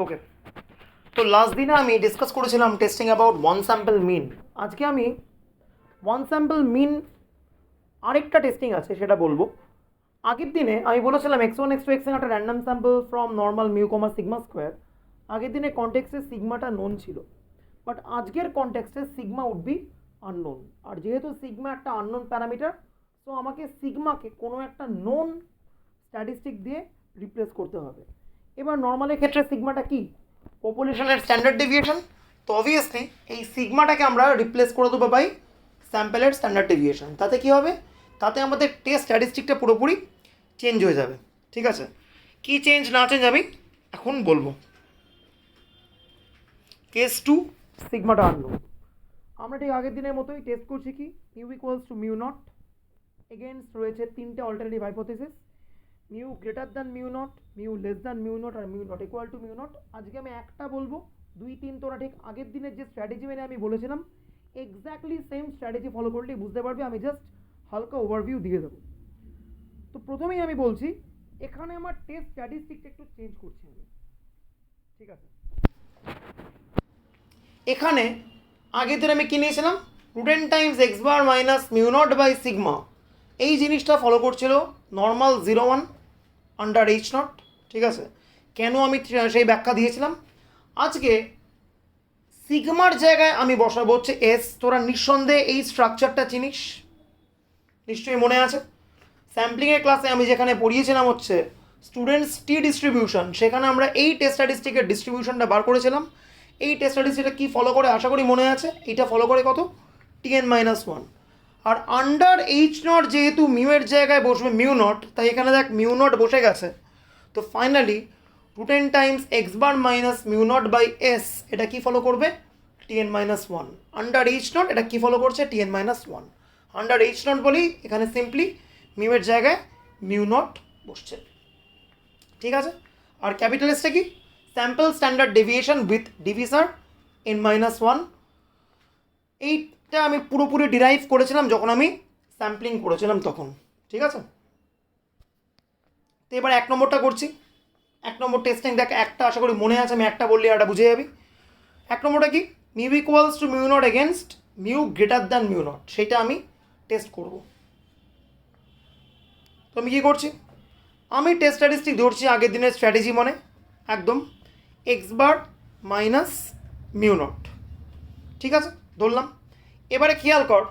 ওকে, তো লাস্ট দিনে আমি ডিসকাস করেছিলাম টেস্টিং অ্যাবাউট ওয়ান স্যাম্পল মিন। আজকে আমি ওয়ান স্যাম্পল মিন আরেকটা টেস্টিং আছে সেটা বলবো। আগের দিনে আমি বলেছিলাম x1 x2 xn একটা random sample from normal mu comma sigma square. আগের দিনে কনটেক্সটে সিগমাটা নোন ছিল, বাট আজকের কনটেক্সটে সিগমা উড বি আননোন। আর যেহেতু সিগমা একটা আননোন প্যারামিটার, সো আমাকে সিগমাকে কোনো একটা নোন স্ট্যাটিস্টিক দিয়ে রিপ্লেস করতে হবে। এবার নর্মালের ক্ষেত্রে সিগমাটা কি? পপুলেশনের স্ট্যান্ডার্ড ডেভিয়েশন। তো অবভিয়াসলি এই সিগমাটাকে আমরা রিপ্লেস করে দেবো বাই স্যাম্পেলের স্ট্যান্ডার্ড ডেভিয়েশন। তাতে কি হবে? তাতে আমাদের টেস্ট স্ট্যাটিস্টিকটা পুরোপুরি চেঞ্জ হয়ে যাবে। ঠিক আছে, কি চেঞ্জ না চেঞ্জ আমি এখন বলবো। কেস 2, সিগমাটা আনলো। আমরা ঠিক আগের দিনের মতোই টেস্ট করছি কি mu equals to mu nought. Against রয়েছে তিনটে alternative hypothesis, mu greater than mu nought, mu less than mu nought আর mu nought equal to mu nought. আজকে আমি একটা বলবো, 2, 3 তোরা ঠিক আগের দিনের যে স্ট্র্যাটেজি মেনে আমি বলেছিলাম এক্স্যাক্টলি সেম স্ট্র্যাটেজি ফলো করলেই বুঝতে পারবি। আমি জাস্ট হালকা ওভারভিউ দিয়ে দেবো। তো প্রথমেই আমি বলছি এখানে আমার টেস্ট স্ট্যাটিস্টিকটা একটু চেঞ্জ করছি আমি। ঠিক আছে, এখানে আগের দিন আমি কি নিয়েছিলাম? Root times x bar minus mu not by sigma. এই জিনিসটা ফলো করছিল নর্মাল 0, 1 আন্ডার এইচ নট। ঠিক আছে, কেন আমি সেই ব্যাখ্যা দিয়েছিলাম। আজকে সিগমার জায়গায় আমি বসাবো হচ্ছে এস। তোরা নিঃসন্দেহে এই স্ট্রাকচারটা চিনিস, নিশ্চয়ই মনে আছে। স্যাম্পলিংয়ের ক্লাসে আমি যেখানে পড়িয়েছিলাম হচ্ছে স্টুডেন্টস টি ডিস্ট্রিবিউশন, সেখানে আমরা এই টেস্ট স্ট্যাটিস্টিকের ডিস্ট্রিবিউশনটা বার করেছিলাম। এই টেস্ট স্ট্যাটিস্টিকটা কী ফলো করে আশা করি মনে আছে। এইটা ফলো করে কত? Tn-1। R under H not যেহেতু মিউয়ের জায়গায় বসবে মিউ নট, তাই এখানে দেখ মিউ নট বসে গেছে। তো finally root times x bar minus mu not by s এটা কি ফলো করবে? Tn-1। আন্ডার এইচ নট এটা কি ফলো করছে? Tn-1। আন্ডার এইচ নট বলেই এখানে সিম্পলি মিউয়ের জায়গায় মিউ নট বসছে। ঠিক আছে, আর ক্যাপিটাল এসটা কি? Sample standard deviation with divisor n-1। এইটা আমি পুরোপুরি ডিরাইভ করেছিলাম যখন আমি স্যাম্পলিং করেছিলাম তখন। ঠিক আছে, তো এবার 1 নম্বরটা করছি। 1 নম্বর টেস্টিং দেখ, একটা আশা করি মনে আছে, আমি একটা বললে একটা বুঝে যাবি। 1 নম্বরটা কি? Mu equals to mu nought against mu greater than mu not, সেটা আমি টেস্ট করব। তো আমি কী করছি? আমি টেস্ট স্ট্যাটিস্টিক ধরছি আগের দিনের স্ট্র্যাটেজি মনে একদম, x bar minus mu not. ঠিক আছে, ধরলাম। এবারে খেয়াল কর,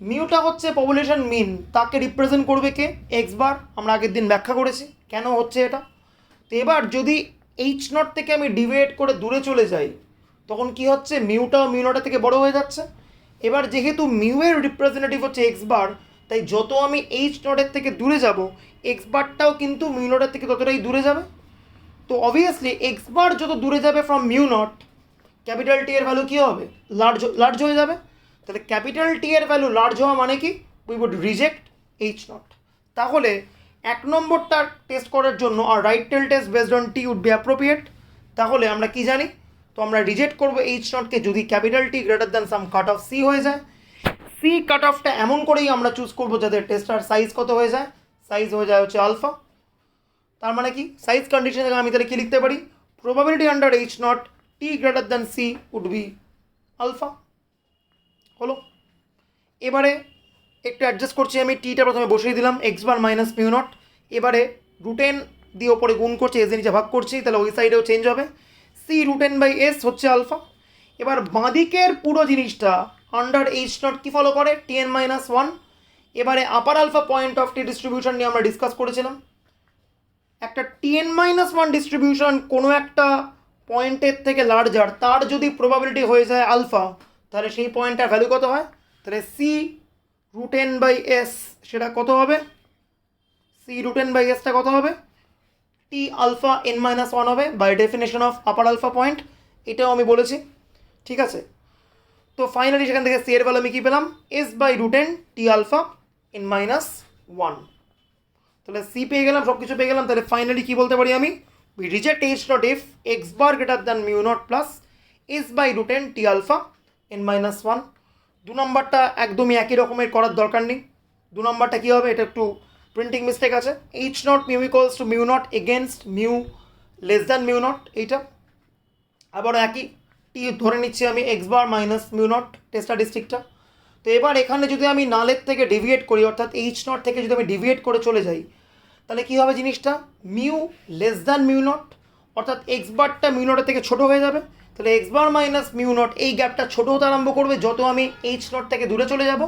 মিউটা হচ্ছে পপুলেশন মিন, তাকে রিপ্রেজেন্ট করবে কে? X bar. আমরা আগের দিন ব্যাখ্যা করেছি কেন হচ্ছে এটা। তো এবার যদি এইচ নট থেকে আমি ডিভাইড করে দূরে চলে যাই তখন কি হচ্ছে? মিউটাও মিউ নটের থেকে বড় হয়ে যাচ্ছে। এবার যেহেতু মিউয়ের রিপ্রেজেন্টেটিভ হচ্ছে এক্স বার, তাই যত আমি এইচ নটের থেকে দূরে যাব এক্স বারটাও কিন্তু মিউ নটের থেকে ততটাই দূরে যাবে। তো অবভিয়াসলি এক্স বার যত দূরে যাবে from mu not, capital T এর ভ্যালু কী হবে? লার্জ হয়ে যাবে। তাহলে ক্যাপিটাল টি এর ভ্যালু লার্জ হওয়া মানে কি? We would reject H naught. তাহলে 1 নম্বরটা টেস্ট করার জন্য আর right tail test based on T would be appropriate. তাহলে আমরা কি জানি? তো আমরা রিজেক্ট করবো এইচ নটকে যদি capital T greater than some cut off C হয়ে যায়। সি কাট অফটা এমন করেই আমরা চুজ করবো যাতে টেস্টার সাইজ কত হয়ে যায়? সাইজ হয়ে যায় হচ্ছে আলফা। তার মানে কি? সাইজ কন্ডিশন থেকে আমি তাহলে কী লিখতে পারি? Probability under H not T greater than C would be alpha. হলো। এবারে একটু অ্যাডজাস্ট করছি আমি, টিটা প্রথমে বসিয়ে দিলাম x bar minus mu not. এবারে রুটেন দিয়ে ওপরে গুণ করছি, এস নিচে ভাগ করছি, তাহলে ওই সাইডেও চেঞ্জ হবে। সি রুটেন বাই এস হচ্ছে আলফা। এবার বাঁদিকের পুরো জিনিসটা আন্ডার এইচ নট কি ফলো করে? Tn-1। এবারে upper alpha point of T distribution নিয়ে আমরা ডিসকাস করেছিলাম। একটা Tn-1 ডিস্ট্রিবিউশন কোনো একটা পয়েন্টের থেকে লার্জার, তার যদি প্রবাবিলিটি হয়ে যায় আলফা, তাহলে সেই পয়েন্টটার ভ্যালু কত হয়? তাহলে সি রুটেন বাই এস সেটা কত হবে? সি রুটেন বাই এসটা কত হবে? টি আলফা n-1 হবে by definition of upper alpha point. এটাও আমি বলেছি। ঠিক আছে, তো ফাইনালি সেখান থেকে সি এর ভ্যালু আমি কী পেলাম? S by root n T alpha n-1। তাহলে সি পেয়ে গেলাম, সব কিছু পেয়ে গেলাম। তাহলে ফাইনালি কী বলতে পারি আমি? We reject H naught if X bar greater than mu naught plus S by root n T alpha n-1। 2 নম্বরটা একদমই একই রকমের করার দরকার নেই। 2 নম্বরটা কী হবে? এটা একটু প্রিন্টিং মিস্টেক আছে। H not mu equals to mu nought against mu less than mu not, এইটা আবারও একই টি ধরে নিচ্ছি আমি x bar minus mu not test স্ট্যাটিস্টিকটা। তো এবার এখানে যদি আমি নালের থেকে ডেভিয়েট করি, অর্থাৎ এইচ নট থেকে যদি আমি ডেভিয়েট করে চলে যাই, তাহলে কী হবে জিনিসটা, mu less than mu not, অর্থাৎ এক্স বারটা মিউ নটের থেকে ছোটো হয়ে যাবে। তাহলে x bar minus mu not এই গ্যাপটা ছোটো হতে আরম্ভ করবে যত আমি এইচ নট থেকে দূরে চলে যাব।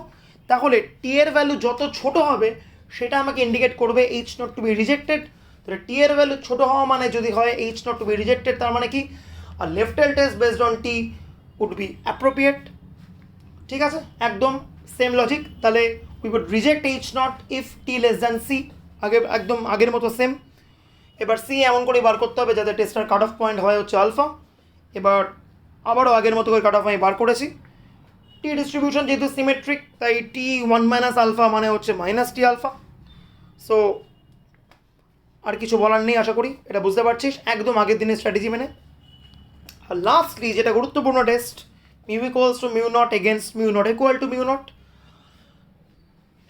তাহলে টি এর ভ্যালু যত ছোট হবে সেটা আমাকে ইন্ডিকেট করবে H naught to be rejected. তাহলে টি এর ভ্যালু ছোটো হওয়া মানে যদি হয় H naught to be rejected, তার মানে কি, আর left hand test based on T would be appropriate. ঠিক আছে, একদম সেম লজিক। তাহলে we would reject H naught if T less than C, আগে একদম আগের মতো সেম। এবার সি এমন করে বার করতে হবে যাতে টেস্টার কাট অফ পয়েন্ট হয় হচ্ছে আলফা। এবার আবারও আগের মতো করে কাট অফ আমি বার করেছি। টি ডিস্ট্রিবিউশন যেহেতু সিমেট্রিক, তাই টি ওয়ান মাইনাস আলফা মানে হচ্ছে মাইনাস টি আলফা। সো আর কিছু বলার নেই, আশা করি এটা বুঝতে পারছিস একদম আগের দিনের স্ট্র্যাটেজি মেনে। আর লাস্টলি যেটা গুরুত্বপূর্ণ test, mu equals to mu nought against mu nought equal to mu not,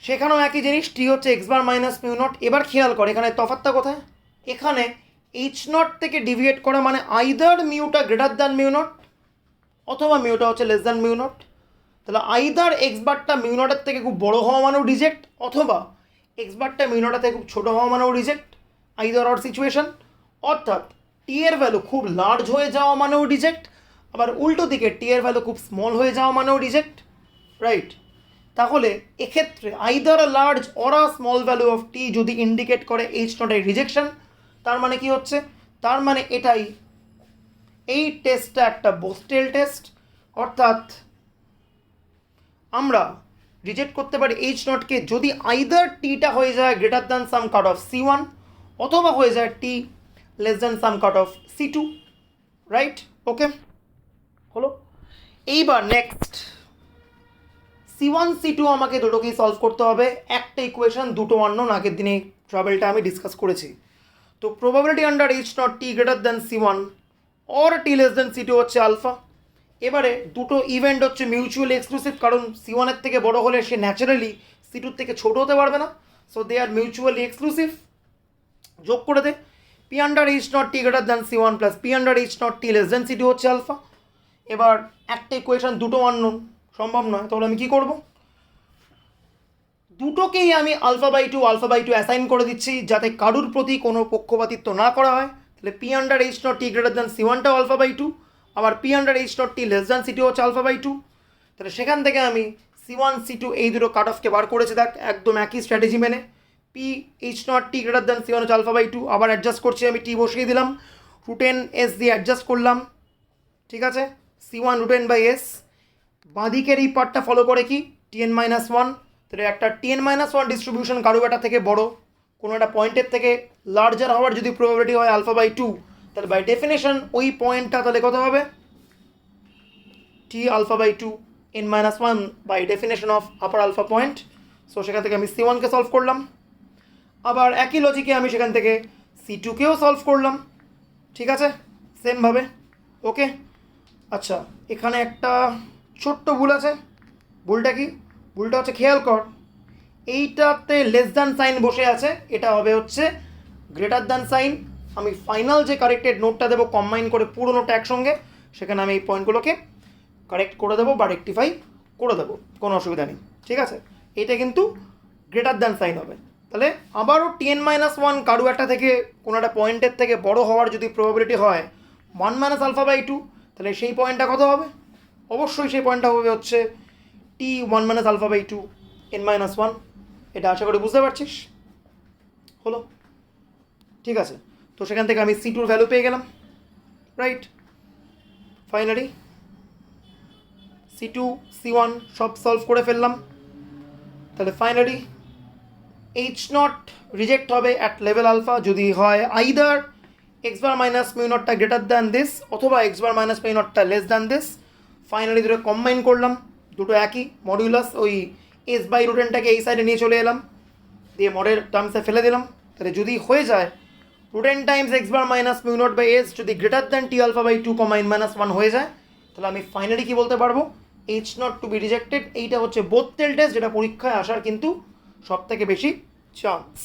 সেখানেও একই জিনিস, টি হচ্ছে x bar minus mu not. এবার খেয়াল করে এখানে তফাৎটা কোথায়, এখানে এইচ নট থেকে ডিভিয়েট করা মানে আইদার মিউটা গ্রেটার দ্যান মিউ নট অথবা মিউটা হচ্ছে লেস দ্যান মিউ নট। তাহলে আইদার এক্স বারটা মিউ নটের থেকে খুব বড়ো হওয়া মানেও রিজেক্ট, অথবা এক্স বারটা মিউ নটের থেকে খুব ছোটো হওয়া মানেও রিজেক্ট, আইদার অর সিচুয়েশন। অর্থাৎ টি এর ভ্যালু খুব লার্জ হয়ে যাওয়া মানেও রিজেক্ট, আবার উল্টো দিকে টি এর ভ্যালু খুব স্মল হয়ে যাওয়া মানেও রিজেক্ট, রাইট। তাহলে এক্ষেত্রে either a large or a small value of T যদি ইন্ডিকেট করে এইচ নটের রিজেকশন, তার মানে কি হচ্ছে, তার মানে এটাই, এই টেস্টটা একটা বোস্টেল টেস্ট। অর্থাৎ আমরা রিজেক্ট করতে পারি এইচ নটকে যদি আইদার টিটা হয়ে যায় greater than some cut off C one, অথবা হয়ে যায় T less than some cut off C two, right. Okay হলো। এইবার next C one C two আমাকে দুটোকেই সলভ করতে হবে, একটা ইকুয়েশন দুটো আননোন, আগের দিনে ট্রাভেলটা আমি ডিসকাস করেছি। তো probability under H not T greater than C one or T less than C two হচ্ছে আলফা। এবারে দুটো ইভেন্ট হচ্ছে মিউচুয়ালি এক্সক্লুসিভ, কারণ সি ওয়ানের থেকে বড় হলে সে ন্যাচারালি সি টুর থেকে ছোটো হতে পারবে না, so they are mutually exclusive. যোগ করে দে, P under H not T greater than C one plus P under H not T less than C two হচ্ছে আলফা। এবার একটা ইকুয়েশন দুটো আননোন সম্ভব নয়, তাহলে আমি কী করবো, দুটোকেই আমি আলফা বাই টু অ্যাসাইন করে দিচ্ছি যাতে কারুর প্রতি কোনো পক্ষপাতিত্ব না করা হয়। তাহলে P under H not T greater than C ওয়ানটাও আলফা বাই টু, আবার P under H not T less than C two হচ্ছে আলফা বাই টু। তাহলে সেখান থেকে আমি সি ওয়ান সি টু এই দুটো কাট অফকে বার করেছি, দেখ একদম একই স্ট্র্যাটেজি মেনে। P H not T greater than C one হচ্ছে আলফা বাই টু, আবার অ্যাডজাস্ট করছি আমি, টি বসিয়ে দিলাম, রুটেন এস দিয়ে অ্যাডজাস্ট করলাম, ঠিক আছে, সি ওয়ান রুটেন বাই এস। বাঁদিকের এই পার্টটা ফলো করে কি, টিএন মাইনাস ওয়ান। তাহলে একটা টিএন মাইনাস ওয়ান ডিস্ট্রিবিউশন কারো একটা থেকে বড়, কোনো একটা পয়েন্টের থেকে লার্জার হওয়ার যদি প্রবাবিলিটি হয় আলফা বাই টু, তাহলে বাই ডেফিনেশন ওই পয়েন্টটা তাহলে কত হবে, T alpha by two N minus one by definition of upper alpha point. So সেখান থেকে আমি সি ওয়ানকে সলভ করলাম, আবার একই লজিকে আমি সেখান থেকে সি টুকেও সলভ করলাম, ঠিক আছে সেমভাবে। ওকে, আচ্ছা এখানে একটা ছোট্ট ভুল আছে, ভুলটা কি, ভুলটা হচ্ছে খেয়াল কর, এইটাতে লেস দ্যান সাইন বসে আছে, এটা হবে হচ্ছে গ্রেটার দ্যান সাইন। আমি ফাইনাল যে কারেক্টেড নোটটা দেবো কম্বাইন করে পুরো নোটটা একসঙ্গে, সেখানে আমি এই পয়েন্টগুলোকে কারেক্ট করে দেবো বা রেকটিফাই করে দেবো, কোনো অসুবিধা নেই, ঠিক আছে। এটা কিন্তু গ্রেটার দ্যান সাইন হবে। তাহলে আবারও টিএন মাইনাস ওয়ান কারো একটা থেকে কোনো একটা পয়েন্টের থেকে বড় হওয়ার যদি প্রবাবিলিটি হয় one minus alpha by two, তাহলে সেই পয়েন্টটা কত হবে, অবশ্যই সেই পয়েন্টটা হবে হচ্ছে T one minus alpha by two N minus one. এটা আশা করি বুঝতে পারছিস, হলো, ঠিক আছে। তো সেখান থেকে আমি সি টুর ভ্যালু পেয়ে গেলাম, right. Finally C two C one সব সলভ করে ফেললাম। তাহলে ফাইনালি এইচ নট রিজেক্ট হবে অ্যাট লেভেল আলফা যদি হয় either x bar minus mu নটটা গ্রেটার দ্যান দিস অথবা এক্স বার মাইনাস মিউ নটটা লেস দ্যান দিস। ফাইনালি দুটো কম্বাইন করলাম, দুটো একই মডিউলাস, ওই এস বাই রুটেনটাকে এই সাইডে নিয়ে চলে এলাম, দিয়ে মডের টার্মসে ফেলে দিলাম। তাহলে যদি হয়ে যায় root n times x bar minus mu not by S যদি greater than T alpha by two comma N minus one হয়ে যায়, তাহলে আমি ফাইনালি কী বলতে পারবো, H naught to be rejected. এইটা হচ্ছে বোথ টেল টেস্ট, যেটা পরীক্ষায় আসার কিন্তু সব থেকে বেশি চান্স।